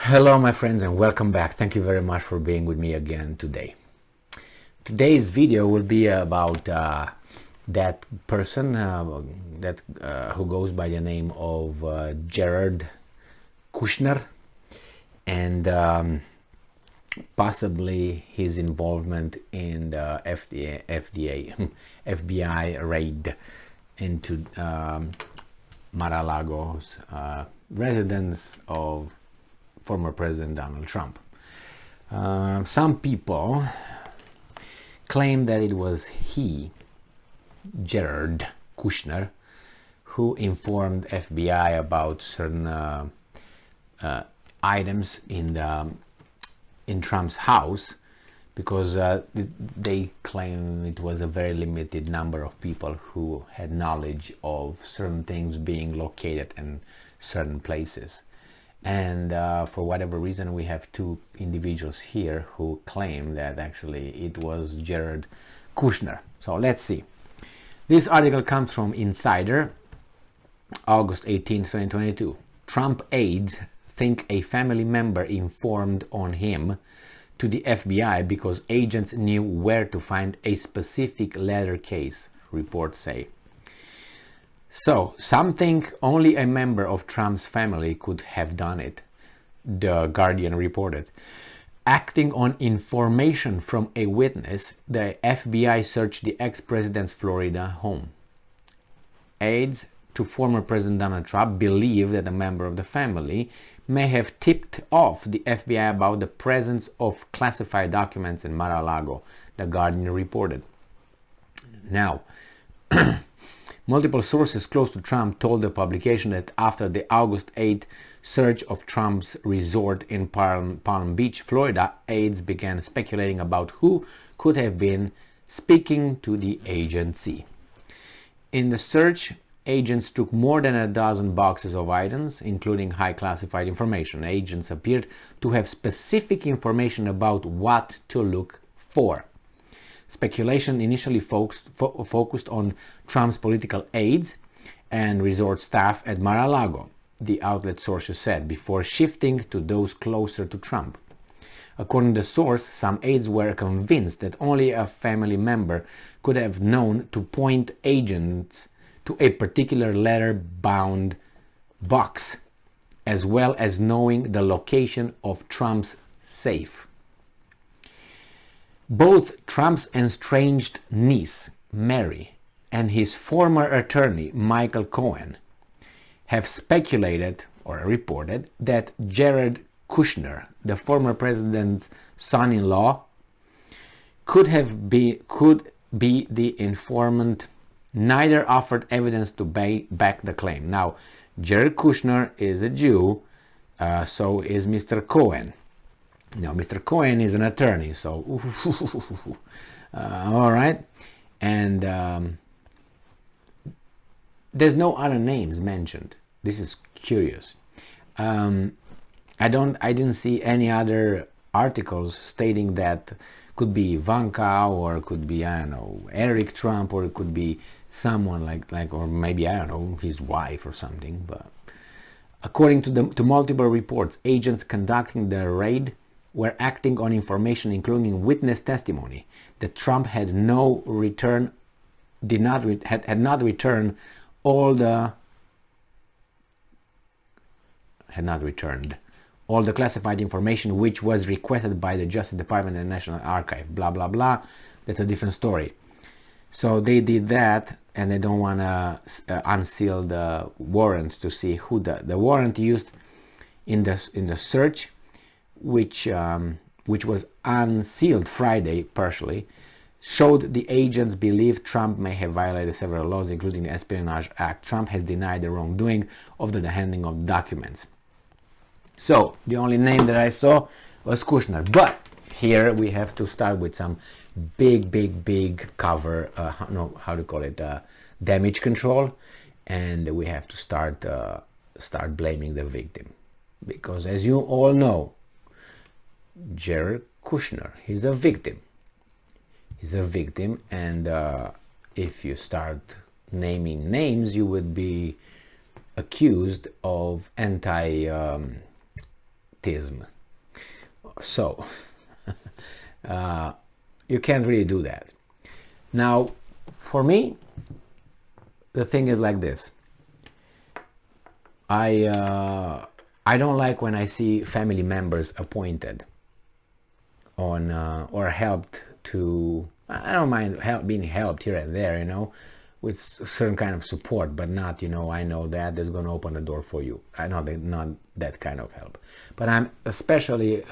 Hello my friends and welcome back. Thank you very much for being with me again today. Today's video will be about that person who goes by the name of Jared Kushner and possibly his involvement in the FBI raid into Mar-a-Lago's residence of former President Donald Trump. Some people claim that it was he, Jared Kushner, who informed FBI about certain items in Trump's house, because they claim it was a very limited number of people who had knowledge of certain things being located in certain places. And for whatever reason, we have two individuals here who claim that actually it was Jared Kushner. So let's see. This article comes from Insider, August 18, 2022. Trump aides think a family member informed on him to the FBI because agents knew where to find a specific letter case, reports say. So, some think only a member of Trump's family could have done it, The Guardian reported. Acting on information from a witness, the FBI searched the ex-president's Florida home. Aides to former President Donald Trump believe that a member of the family may have tipped off the FBI about the presence of classified documents in Mar-a-Lago, The Guardian reported. Now, multiple sources close to Trump told the publication that after the August 8 search of Trump's resort in Palm Beach, Florida, aides began speculating about who could have been speaking to the agency. In the search, agents took more than a dozen boxes of items, including high classified information. Agents appeared to have specific information about what to look for. Speculation initially focused on Trump's political aides and resort staff at Mar-a-Lago, the outlet sources said, before shifting to those closer to Trump. According to the source, some aides were convinced that only a family member could have known to point agents to a particular letter-bound box, as well as knowing the location of Trump's safe. Both Trump's estranged niece, Mary, and his former attorney, Michael Cohen, have speculated or reported that Jared Kushner, the former president's son-in-law, could be the informant. Neither offered evidence to back the claim. Now, Jared Kushner is a Jew, so is Mr. Cohen. Now, Mr. Cohen is an attorney, so all right, and there's no other names mentioned. This is curious. I didn't see any other articles stating that could be Ivanka, or it could be, I don't know, Eric Trump, or it could be someone like, or maybe, I don't know, his wife or something. But according to multiple reports, agents conducting the raid were acting on information, including witness testimony, that Trump had not returned all the classified information which was requested by the Justice Department and National Archive. Blah blah blah. That's a different story. So they did that, and they don't want to unseal the warrant to see who the warrant used in the search, which was unsealed Friday partially, showed the agents believe Trump may have violated several laws, including the Espionage Act. Trump has denied the wrongdoing of the handling of documents. So the only name that I saw was Kushner. But here we have to start with some big cover, how to call it, damage control, and we have to start blaming the victim, because as you all know, Jared Kushner, he's a victim, and if you start naming names, you would be accused of anti-terrorism nepotism. So you can't really do that. Now, for me, the thing is like this. I don't like when I see family members appointed on or helped to. I don't mind being helped here and there, you know, with certain kind of support, but not, you know, I know that is going to open the door for you. I know that not that kind of help. But I'm especially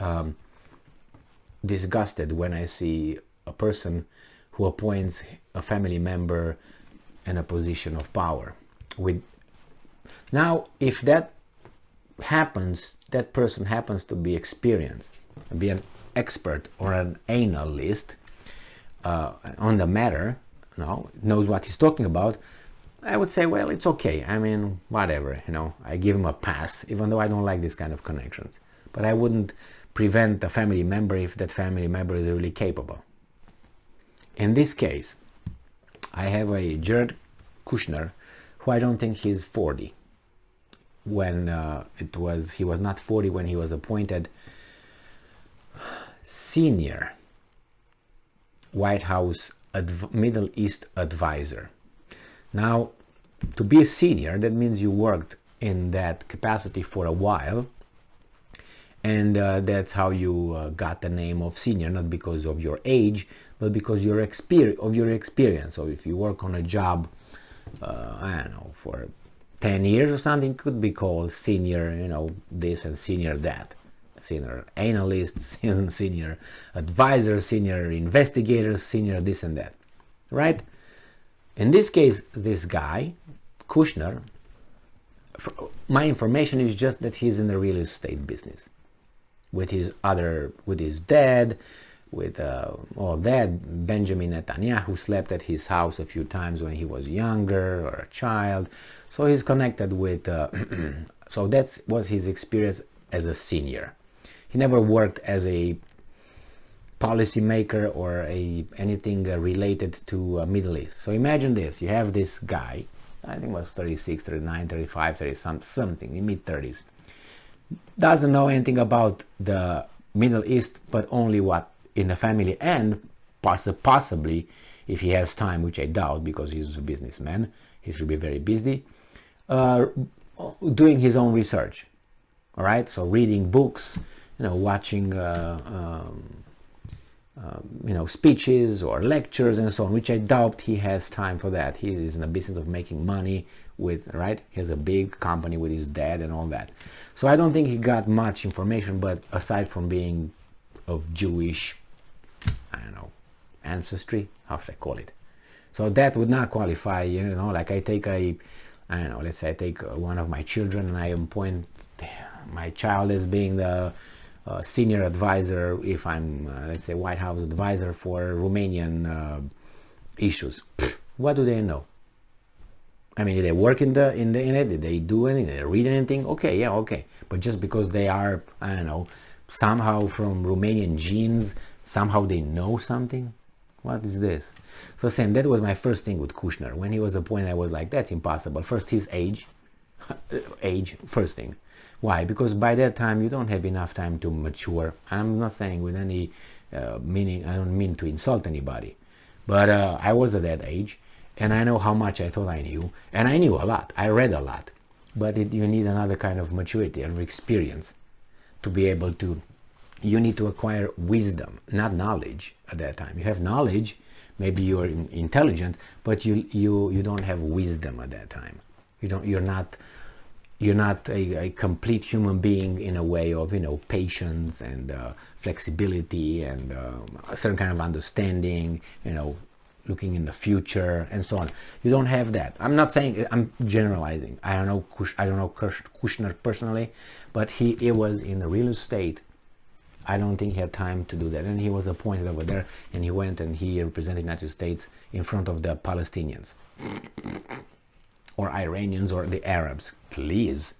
disgusted when I see a person who appoints a family member in a position of power. Now, if that happens, that person happens to be experienced, be an expert or an analyst on the matter, you know, knows what he's talking about, I would say, well, it's okay. I mean, whatever, you know, I give him a pass, even though I don't like this kind of connections. But I wouldn't prevent a family member if that family member is really capable. In this case, I have a Jared Kushner, who I don't think he's 40. When he was not 40 when he was appointed senior White House Middle East advisor. Now, to be a senior, that means you worked in that capacity for a while, and that's how you got the name of senior, not because of your age, but because of your experience. So if you work on a job, I don't know, for 10 years or something, could be called senior, you know, this and senior that. Senior analyst, senior advisor, senior investigator, senior this and that, right? In this case, this guy, Kushner, my information is just that he's in the real estate business with his dad, with Benjamin Netanyahu slept at his house a few times when he was younger or a child. So he's connected with, so that was his experience as a senior. He never worked as a policymaker or anything related to Middle East. So imagine this, you have this guy, I think it was 36, 39, 35, 30 something, in mid-30s. Doesn't know anything about the Middle East, but only what in the family, and possibly, if he has time, which I doubt because he's a businessman, he should be very busy, doing his own research. All right, so reading books, you know, watching you know, speeches or lectures and so on, which I doubt he has time for that. He is in the business of making money with, right? He has a big company with his dad and all that. So I don't think he got much information, but aside from being of Jewish, I don't know, ancestry, how should I call it? So that would not qualify, you know, like I take I don't know, let's say I take one of my children and I appoint my child as being the senior advisor, if I'm, let's say, White House advisor for Romanian issues. What do they know? I mean, did they work in it? Did they do anything? Did they read anything? Okay, yeah, okay. But just because they are, I don't know, somehow from Romanian genes, somehow they know something? What is this? So saying that was my first thing with Kushner. When he was appointed, I was like, that's impossible. First, his age, first thing. Why? Because by that time you don't have enough time to mature. I'm not saying with any meaning, I don't mean to insult anybody, but I was at that age and I know how much I thought I knew, and I knew a lot, I read a lot, but you need another kind of maturity and experience to be able to, you need to acquire wisdom, not knowledge at that time. You have knowledge, maybe you're intelligent, but you don't have wisdom at that time. You're not a complete human being in a way of, you know, patience and flexibility and a certain kind of understanding, you know, looking in the future and so on. You don't have that. I'm not saying, I'm generalizing. I don't know Kushner personally, but he was in the real estate. I don't think he had time to do that. And he was appointed over there, and he went and he represented the United States in front of the Palestinians or Iranians or the Arabs. Please.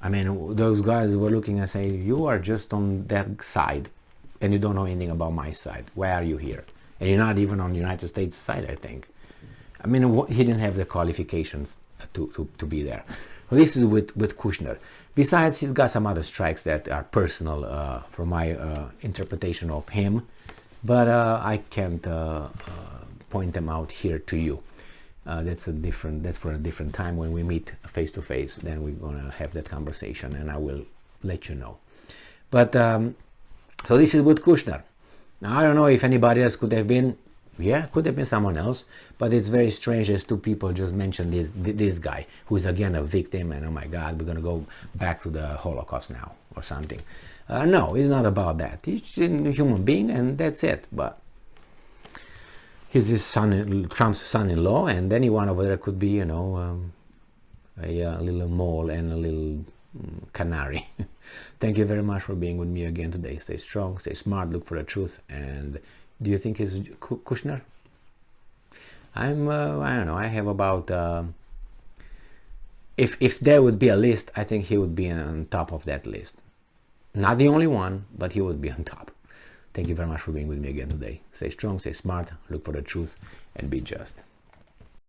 I mean, those guys were looking and saying, you are just on that side and you don't know anything about my side. Why are you here? And you're not even on the United States side, I think. I mean, he didn't have the qualifications to be there. Well, this is with Kushner. Besides, he's got some other strikes that are personal from my interpretation of him, but I can't point them out here to you. That's for a different time when we meet face to face. Then we're gonna have that conversation, and I will let you know. But so this is with Kushner. Now I don't know if anybody else could have been. Yeah, could have been someone else, but it's very strange as two people just mentioned this guy, who is again a victim, and oh my God, we're gonna go back to the Holocaust now or something. No, it's not about that. He's a human being, and that's it. But he's his son, Trump's son-in-law, and anyone over there could be, you know, a little mole and a little canary. Thank you very much for being with me again today. Stay strong, stay smart, look for the truth, and do you think it's Kushner? I don't know, I have about, if there would be a list, I think he would be on top of that list. Not the only one, but he would be on top. Thank you very much for being with me again today. Stay strong, stay smart, look for the truth, and be just.